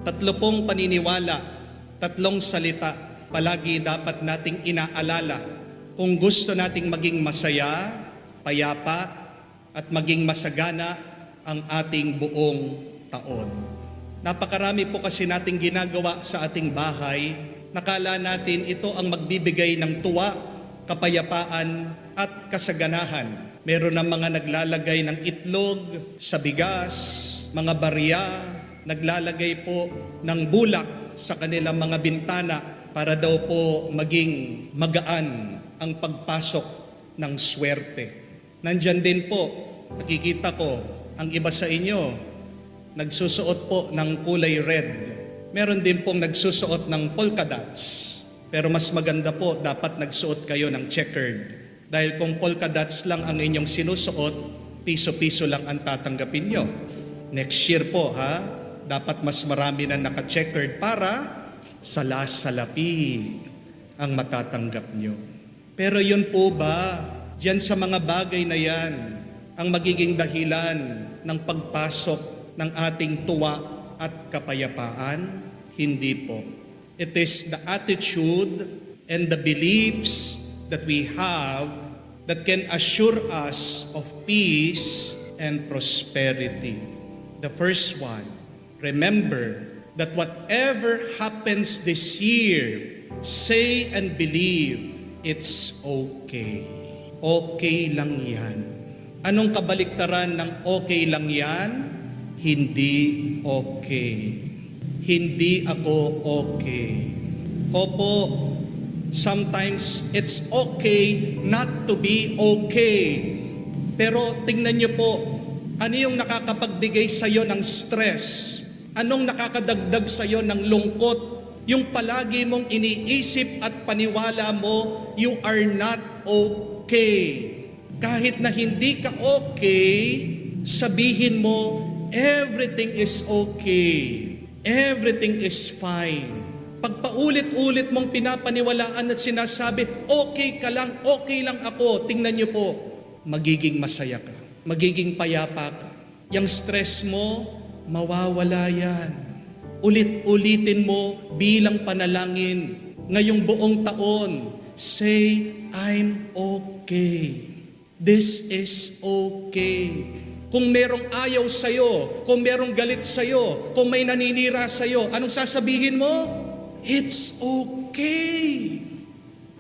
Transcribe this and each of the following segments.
Tatlo pong paniniwala, tatlong salita, palagi dapat nating inaalala kung gusto nating maging masaya, payapa, at maging masagana ang ating buong taon. Napakarami po kasi nating ginagawa sa ating bahay, nakala natin ito ang magbibigay ng tuwa, kapayapaan, at kasaganahan. Meron ng mga naglalagay ng itlog sa bigas, mga barya, naglalagay po ng bulak sa kanilang mga bintana para daw po maging magaan ang pagpasok ng swerte. Nandyan din po, nakikita ko, ang iba sa inyo, nagsusuot po ng kulay red. Meron din pong nagsusuot ng polka dots. Pero mas maganda po, dapat nagsuot kayo ng checkered. Dahil kung polka dots lang ang inyong sinusuot, piso-piso lang ang tatanggapin nyo. Next year po, dapat mas marami na naka-checkered para salasalapi ang matatanggap nyo. Pero yun po ba, diyan sa mga bagay na yan, ang magiging dahilan ng pagpasok ng ating tuwa at kapayapaan? Hindi po. It is the attitude and the beliefs that we have that can assure us of peace and prosperity. The first one, remember that whatever happens this year, say and believe it's okay. Okay lang yan. Anong kabaliktaran ng okay lang yan? Hindi okay. Hindi ako okay. Opo, sometimes it's okay not to be okay. Pero tingnan niyo po, ano yung nakakapagbigay sa iyo ng stress? Anong nakakadagdag sa iyo ng lungkot? Yung palagi mong iniisip at paniwala mo, you are not okay. Kahit na hindi ka okay, sabihin mo, everything is okay. Everything is fine. Pag paulit-ulit mong pinapaniwalaan at sinasabi, okay ka lang, okay lang ako, tingnan niyo po, magiging masaya ka, magiging payapa ka. Yung stress mo, mawawala yan. Ulit-ulitin mo bilang panalangin ngayong buong taon. Say, I'm okay. This is okay. Kung merong ayaw sa'yo, kung merong galit sa'yo, kung may naninira sa'yo, anong sasabihin mo? It's okay.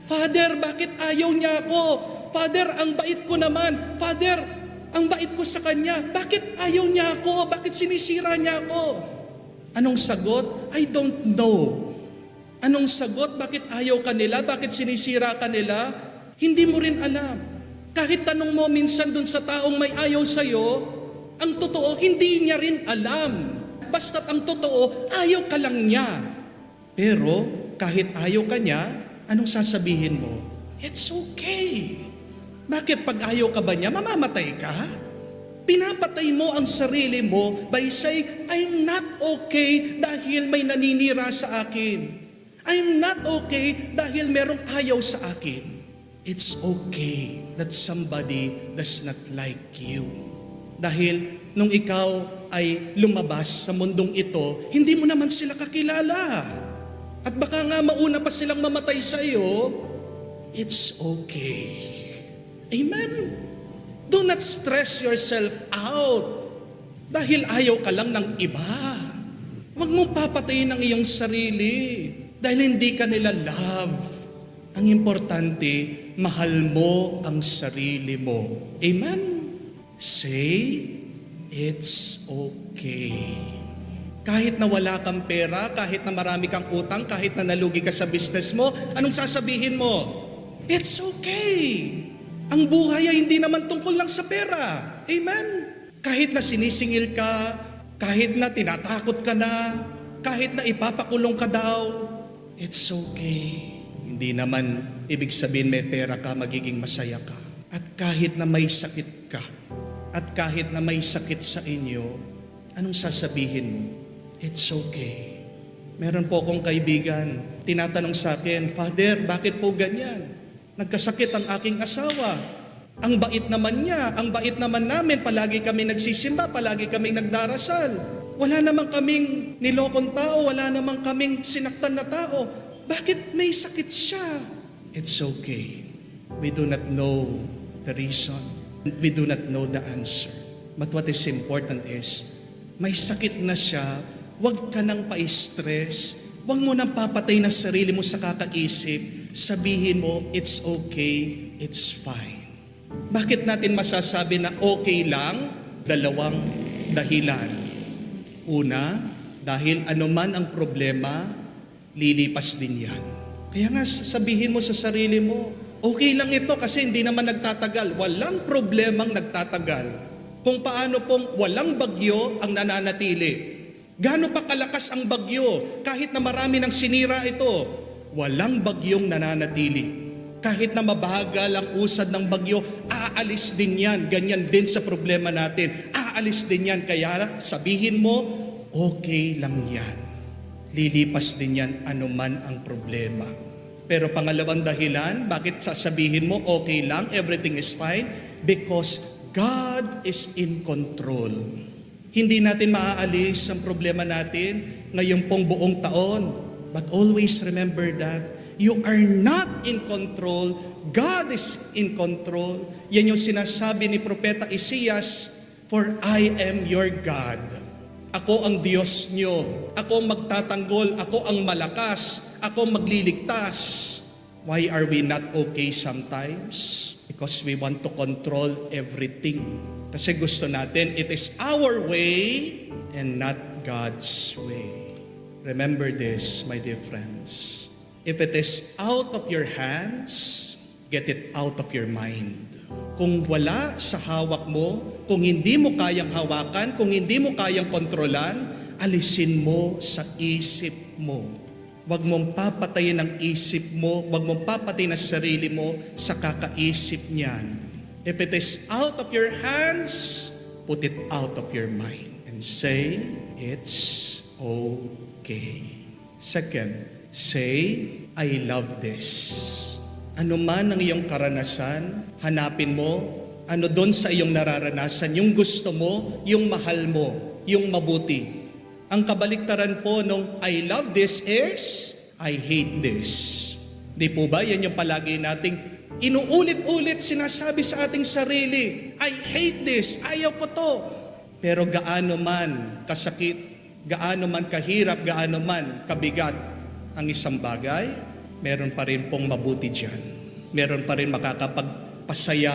Father, bakit ayaw niya ako? Father, ang bait ko naman. Father, ang bait ko sa kanya. Bakit ayaw niya ako? Bakit sinisira niya ako? Anong sagot? I don't know. Anong sagot? Bakit ayaw ka nila? Bakit sinisira ka nila? Hindi mo rin alam. Kahit tanong mo minsan dun sa taong may ayaw sa'yo, ang totoo, hindi niya rin alam. Basta't ang totoo, ayaw ka lang niya. Pero kahit ayaw ka niya, anong sasabihin mo? It's okay. Bakit pag ayaw ka ba niya, mamamatay ka? Pinapatay mo ang sarili mo by saying, I'm not okay dahil may naninira sa akin. I'm not okay dahil merong ayaw sa akin. It's okay that somebody does not like you. Dahil nung ikaw ay lumabas sa mundong ito, hindi mo naman sila kakilala. At baka nga mauna pa silang mamatay sa iyo, it's okay. Amen? Do not stress yourself out dahil ayaw ka lang ng iba. Huwag mong papatayin ang iyong sarili dahil hindi ka nila love. Ang importante, mahal mo ang sarili mo. Amen? Say, it's okay. Kahit na wala kang pera, kahit na marami kang utang, kahit na nalugi ka sa business mo, anong sasabihin mo? It's okay. Ang buhay ay hindi naman tungkol lang sa pera. Amen? Kahit na sinisingil ka, kahit na tinatakot ka na, kahit na ipapakulong ka daw, it's okay. Hindi naman ibig sabihin may pera ka, magiging masaya ka. At kahit na may sakit ka, at kahit na may sakit sa inyo, anong sasabihin mo? It's okay. Meron po akong kaibigan, tinatanong sa akin, Father, bakit po ganyan? Nagkasakit ang aking asawa. Ang bait naman niya, ang bait naman namin, palagi kami nagsisimba, palagi kami nagdarasal. Wala namang kaming nilokong tao, wala namang kaming sinaktan na tao. Bakit may sakit siya? It's okay. We do not know the reason. We do not know the answer. But what is important is, may sakit na siya, huwag ka nang pa-stress, huwag mo nang papatay ng sarili mo sa kakaisip, sabihin mo, it's okay, it's fine. Bakit natin masasabi na okay lang? Dalawang dahilan. Una, dahil anuman ang problema, lilipas din yan. Kaya nga sabihin mo sa sarili mo, okay lang ito kasi hindi naman nagtatagal. Walang problemang nagtatagal. Kung paano pong walang bagyo ang nananatili. Gaano pa kalakas ang bagyo, kahit na marami ng sinira ito, walang bagyong nananatili. Kahit na mabagal ang usad ng bagyo, aalis din yan. Ganyan din sa problema natin. Aalis din yan. Kaya sabihin mo, okay lang yan. Lilipas din yan anuman ang problema. Pero pangalawang dahilan, bakit sasabihin mo, okay lang, everything is fine? Because God is in control. Hindi natin maaalis ang problema natin ngayon pong buong taon. But always remember that you are not in control. God is in control. Yan yung sinasabi ni Propeta Isaias, for I am your God. Ako ang Diyos nyo. Ako ang magtatanggol. Ako ang malakas. Ako ang magliligtas. Why are we not okay sometimes? Because we want to control everything. Kasi gusto natin, it is our way and not God's way. Remember this, my dear friends. If it is out of your hands, get it out of your mind. Kung wala sa hawak mo, kung hindi mo kayang hawakan, kung hindi mo kayang kontrolan, alisin mo sa isip mo. Huwag mong papatayin ang isip mo, huwag mong papatayin ang sarili mo sa kakaisip niyan. If it is out of your hands, put it out of your mind and say, it's okay. Second, say, I love this. Ano man ang iyong karanasan, hanapin mo, ano doon sa iyong nararanasan, yung gusto mo, yung mahal mo, yung mabuti. Ang kabaliktaran po nung I love this is, I hate this. Di po ba? Yan yung palagi nating inuulit-ulit sinasabi sa ating sarili, I hate this, ayaw ko to. Pero gaano man kasakit, gaano man kahirap, gaano man kabigat ang isang bagay, meron pa rin pong mabuti dyan. Meron pa rin makakapagpasaya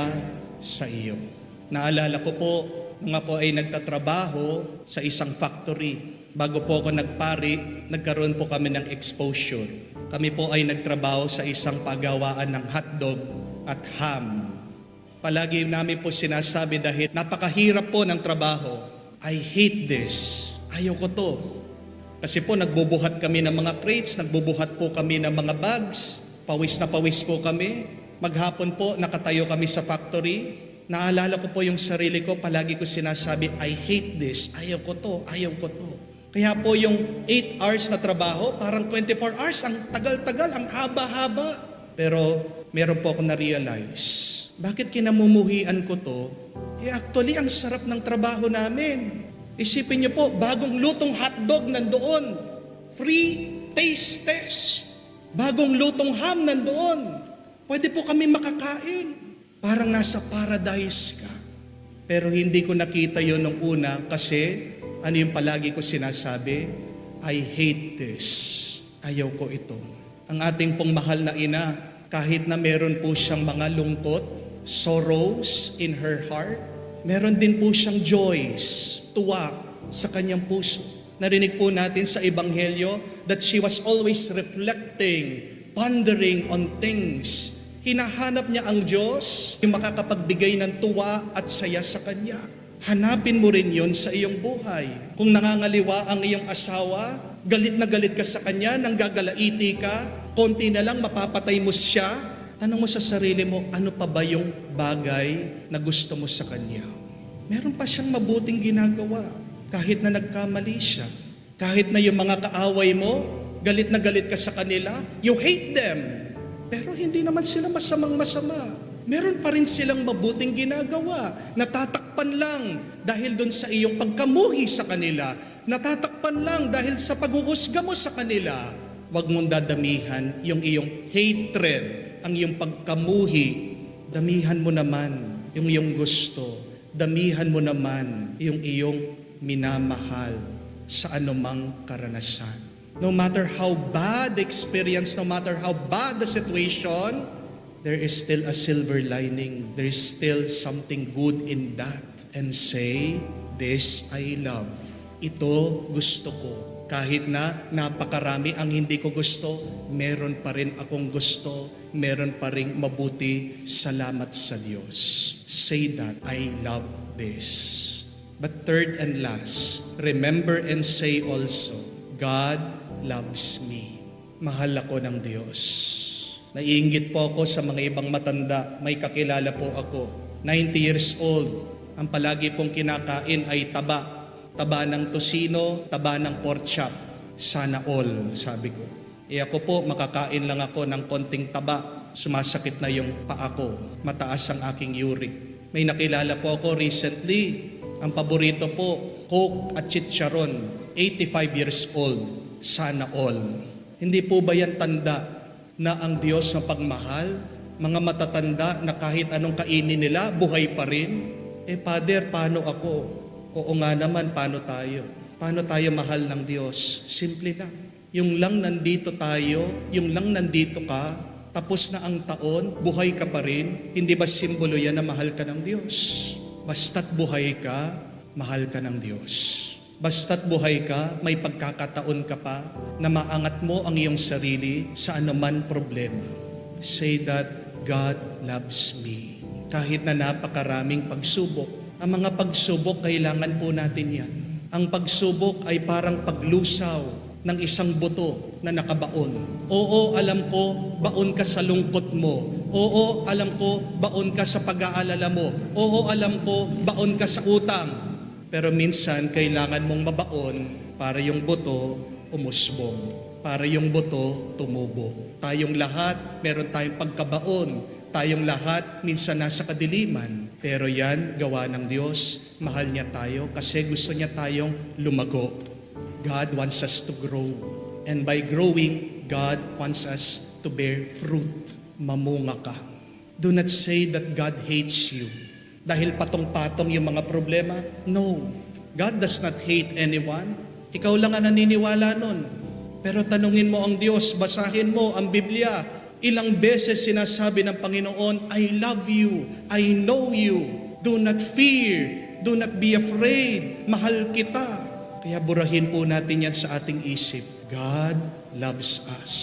sa iyo. Naalala ko po, nung ako ay nagtatrabaho sa isang factory. Bago po ako nagpari, nagkaroon po kami ng exposure. Kami po ay nagtrabaho sa isang pagawaan ng hotdog at ham. Palagi namin po sinasabi dahil napakahirap po ng trabaho. I hate this. Ayaw ko to. Kasi po nagbubuhat kami ng mga crates, nagbubuhat po kami ng mga bags, pawis na pawis po kami. Maghapon po nakatayo kami sa factory. Naalala ko po yung sarili ko, palagi ko sinasabi, I hate this, ayaw ko to, ayaw ko to. Kaya po yung 8 hours na trabaho, parang 24 hours, ang tagal-tagal, ang haba-haba. Pero meron po ako na-realize, bakit kinamumuhian ko to? Actually, ang sarap ng trabaho namin. Isipin niyo po, bagong lutong hotdog nandoon. Free taste test. Bagong lutong ham nandoon. Pwede po kami makakain. Parang nasa paradise ka. Pero hindi ko nakita yon nung una kasi ano yung palagi ko sinasabi? I hate this. Ayaw ko ito. Ang ating pong mahal na ina, kahit na meron po siyang mga lungkot, sorrows in her heart, meron din po siyang joys, tuwa sa kanyang puso. Narinig po natin sa Ebanghelyo that she was always reflecting, pondering on things. Hinahanap niya ang Diyos, yung makakapagbigay ng tuwa at saya sa Kanya. Hanapin mo rin yon sa iyong buhay. Kung nangangaliwa ang iyong asawa, galit na galit ka sa kanya, nanggagalaiti ka, konti na lang mapapatay mo siya, tanong mo sa sarili mo, ano pa ba yung bagay na gusto mo sa kanya? Meron pa siyang mabuting ginagawa, kahit na nagkamali siya. Kahit na yung mga kaaway mo, galit na galit ka sa kanila, you hate them. Pero hindi naman sila masamang masama. Meron pa rin silang mabuting ginagawa. Natatakpan lang dahil doon sa iyong pagkamuhi sa kanila. natatakpan lang dahil sa paghuhusga mo sa kanila. Huwag mong dadamihan yung iyong hatred, ang iyong pagkamuhi. Damihan mo naman yung iyong gusto. Damihan mo naman yung iyong minamahal sa anumang karanasan. No matter how bad the experience, no matter how bad the situation, there is still a silver lining. There is still something good in that. And say, this I love. Ito gusto ko. Kahit na napakarami ang hindi ko gusto, meron pa rin akong gusto, meron pa rin mabuti. Salamat sa Diyos. Say that, I love this. But third and last, remember and say also, God loves me. Mahal ako ng Diyos. Naiinggit po ako sa mga ibang matanda. May kakilala po ako, 90 years old. Ang palagi pong kinakain ay taba. Taba ng tosino, taba ng pork chop. Sana all, sabi ko. Ako po, makakain lang ako ng konting taba. Sumasakit na yung paa ko. Mataas ang aking uric. May nakilala po ako recently. Ang paborito po, Coke at chicharon. 85 years old. Sana all. Hindi po ba yan tanda na ang Diyos na pagmahal? Mga matatanda na kahit anong kainin nila, buhay pa rin? Father, paano ako? Oo nga naman, paano tayo? Paano tayo mahal ng Diyos? Simple lang. Yung lang nandito tayo, yung lang nandito ka, tapos na ang taon, buhay ka pa rin, hindi ba simbolo yan na mahal ka ng Diyos? Basta't buhay ka, mahal ka ng Diyos. Basta't buhay ka, may pagkakataon ka pa na maangat mo ang iyong sarili sa anuman problema. Say that, God loves me. Kahit na napakaraming pagsubok, ang mga pagsubok, kailangan po natin yan. Ang pagsubok ay parang paglusaw ng isang buto na nakabaon. Oo, alam ko, baon ka sa lungkot mo. Oo, alam ko, baon ka sa pag-aalala mo. Oo, alam ko, baon ka sa utang. Pero minsan, kailangan mong mabaon para yung buto umusbong. Para yung buto tumubo. Tayong lahat, meron tayong pagkabaon. Tayong lahat, minsan nasa kadiliman. Pero yan, gawa ng Diyos. Mahal niya tayo kasi gusto niya tayong lumago. God wants us to grow. And by growing, God wants us to bear fruit. Mamunga ka. Do not say that God hates you. Dahil patong-patong yung mga problema. No. God does not hate anyone. Ikaw lang ang naniniwala nun. Pero tanungin mo ang Diyos, basahin mo ang Biblia. Ilang beses sinasabi ng Panginoon, I love you, I know you, do not fear, do not be afraid, mahal kita. Kaya burahin po natin yan sa ating isip. God loves us.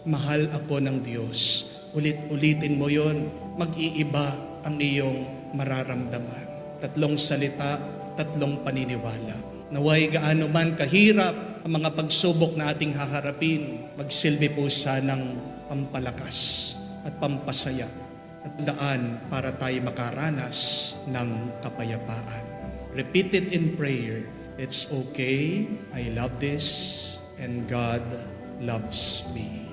Mahal ako ng Diyos. Ulit-ulitin mo yon, mag-iiba ang iyong mararamdaman. 3 salita, 3 paniniwala. Naway gaano man kahirap ang mga pagsubok na ating haharapin, magsilbi po sanang pampalakas at pampasaya at daan para tayo makaranas ng kapayapaan. Repeat it in prayer. It's okay, I love this, and God loves me.